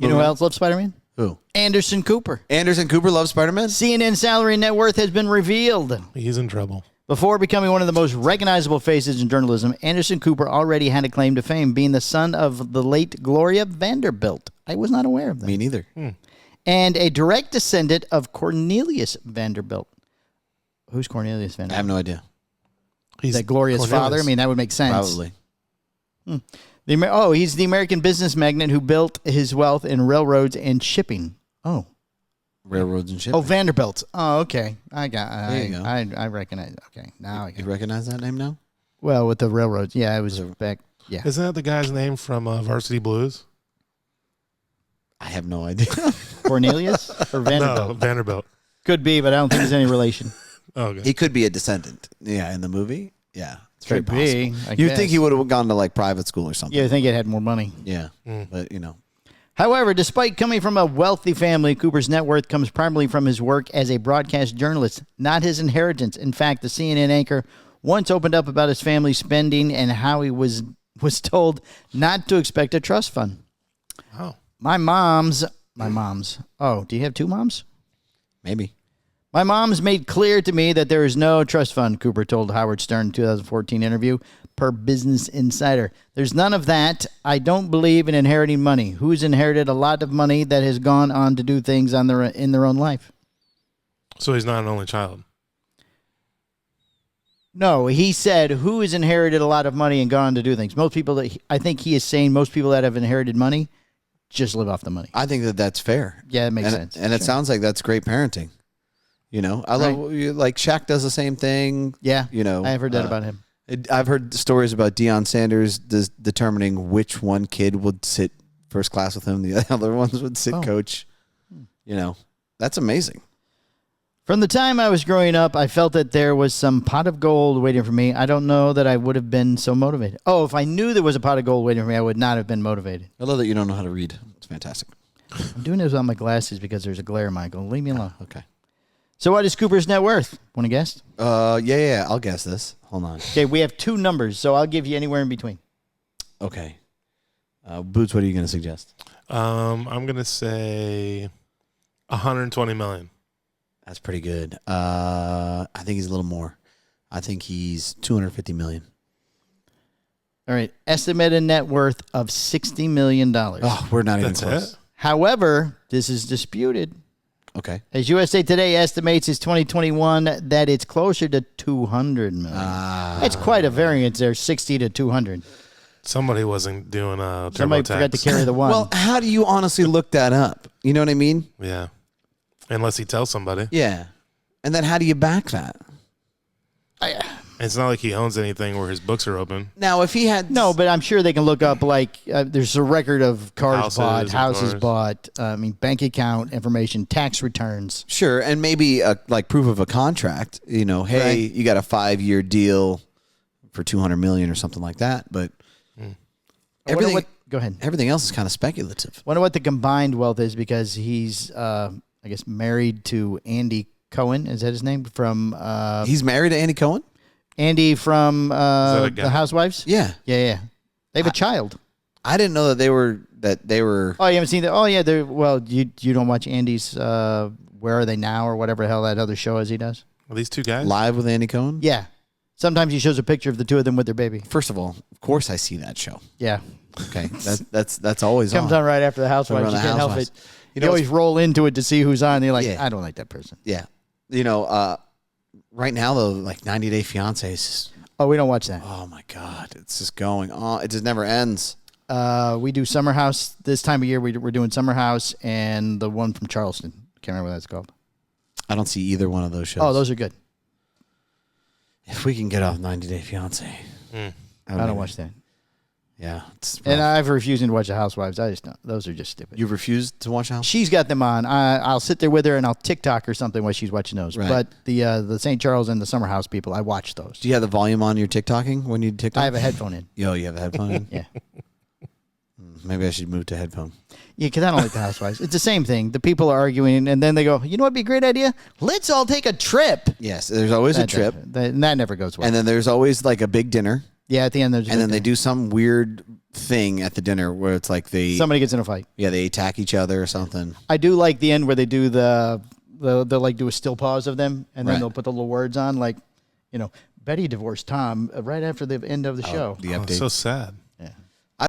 You know who else loves Spider-Man? Who? Anderson Cooper. Anderson Cooper loves Spider-Man? CNN salary and net worth has been revealed. He's in trouble. Before becoming one of the most recognizable faces in journalism, Anderson Cooper already had a claim to fame, being the son of the late Gloria Vanderbilt. I was not aware of that. Me neither. And a direct descendant of Cornelius Vanderbilt. Who's Cornelius Vanderbilt? I have no idea. Is that Gloria's father? I mean, that would make sense. Probably. He's the American business magnate who built his wealth in railroads and shipping. Oh. Railroads and shipping. Oh, Vanderbilt. Oh, okay. I There you go. I recognize. Okay, now I You recognize that name now? Well, with the railroads, yeah, it was back. Yeah. Isn't that the guy's name from Varsity Blues? I have no idea. Cornelius or Vanderbilt? No, Vanderbilt. Could be, but I don't think there's any relation. Oh, okay. He could be a descendant. Yeah, in the movie. Yeah, it's very Could be, possible. I You'd guess. think he would have gone to like private school or something. Yeah, I think it had more money. Yeah, but you know. However, despite coming from a wealthy family, Cooper's net worth comes primarily from his work as a broadcast journalist, not his inheritance. In fact, the CNN anchor once opened up about his family's spending and how he was told not to expect a trust fund. Oh. My mom's. Oh, do you have two moms? Maybe. My mom's made clear to me that there is no trust fund, Cooper told Howard Stern in a 2014 interview, per Business Insider. There's none of that. I don't believe in inheriting money. Who's inherited a lot of money that has gone on to do things in their own life? So he's not an only child. No, he said who has inherited a lot of money and gone on to do things. Most people I think he is saying most people that have inherited money just live off the money. I think that that's fair. Yeah, it makes sense. And it sounds like that's great parenting. You know, I love like Shaq does the same thing. Yeah, you know, I've heard that about him. I've heard stories about Deion Sanders determining which one kid would sit first class with him, the other ones would sit coach. You know, that's amazing. From the time I was growing up, I felt that there was some pot of gold waiting for me. I don't know that I would have been so motivated. Oh, if I knew there was a pot of gold waiting for me, I would not have been motivated. I love that you don't know how to read. It's fantastic. I'm doing this on my glasses because there's a glare, Michael. Leave me alone. Okay. So what is Cooper's net worth? Want to guess? Yeah. I'll guess this. Hold on. Okay, we have two numbers, so I'll give you anywhere in between. Okay. Boots, what are you going to suggest? I'm going to say 120 million. That's pretty good. I think he's a little more. I think he's 250 million. All right. Estimated net worth of $60 million. Oh, we're not even close. It? However, this is disputed. Okay. As USA Today estimates his 2021 that it's closer to 200 million. That's quite a variance there, 60 to 200. Somebody wasn't doing Somebody TurboTax. forgot to carry the one. Well, how do you honestly look that up? You know what I mean? Yeah. Unless he tells somebody. Yeah. And then how do you back that? It's not like he owns anything where his books are open. Now, if he had... No, but I'm sure they can look up, like, there's a record of cars bought, houses cars. bought, bank account information, tax returns. Sure, and maybe like proof of a contract. You know, hey, Right. you got a 5-year deal for $200 million or something like that. But everything, Go ahead. everything else is kind of speculative. Wonder what the combined wealth is because he's, I guess, married to Andy Cohen. Is that his name? From He's married to Andy Cohen? Andy from that a guy? The Housewives? Yeah. Yeah. They have a child. I didn't know that they were... Oh, you haven't seen that? Oh, yeah. Well, you don't watch Andy's Where Are They Now or whatever the hell that other show is he does? Are these two guys? Live with Andy Cohen? Yeah. Sometimes he shows a picture of the two of them with their baby. First of all, of course I see that show. Yeah. Okay. that's always Comes on right after the Housewives. Around You the can't help Housewives. it. You You know, always roll into it to see who's on. And you're like, Yeah. I don't like that person. Yeah. You know, right now, though, like 90 Day Fiancé is just... Oh, we don't watch that. Oh, my God. It's just going on. It just never ends. We do Summer House. This time of year, we're doing Summer House and the one from Charleston. Can't remember what that's called. I don't see either one of those shows. Oh, those are good. If we can get off 90 Day Fiancé. I don't watch that. Yeah. It's rough. And I've refused to watch the Housewives. I just don't. Those are just stupid. You've refused to watch House? She's got them on. I'll sit there with her and I'll TikTok or something while she's watching those. Right. But the St. Charles and the Summer House people, I watch those. Do you have the volume on your TikToking when you TikTok? I have a headphone in. Yo, you have a headphone in? Yeah. Maybe I should move to headphone. Yeah, because I don't like the Housewives. It's the same thing. The people are arguing, and then they go, you know what would be a great idea? Let's all take a trip. Yes, there's always a trip. And that never goes well. And then there's always like a big dinner. Yeah, at the end, there's a and big then they thing. do some weird thing at the dinner where it's like Somebody gets in a fight. they attack each other or something. I do like the end where they do they'll like do a still pause of them, and then Right. they'll put the little words on, like, Betty divorced Tom right after the end of the show. The Oh, update. so sad.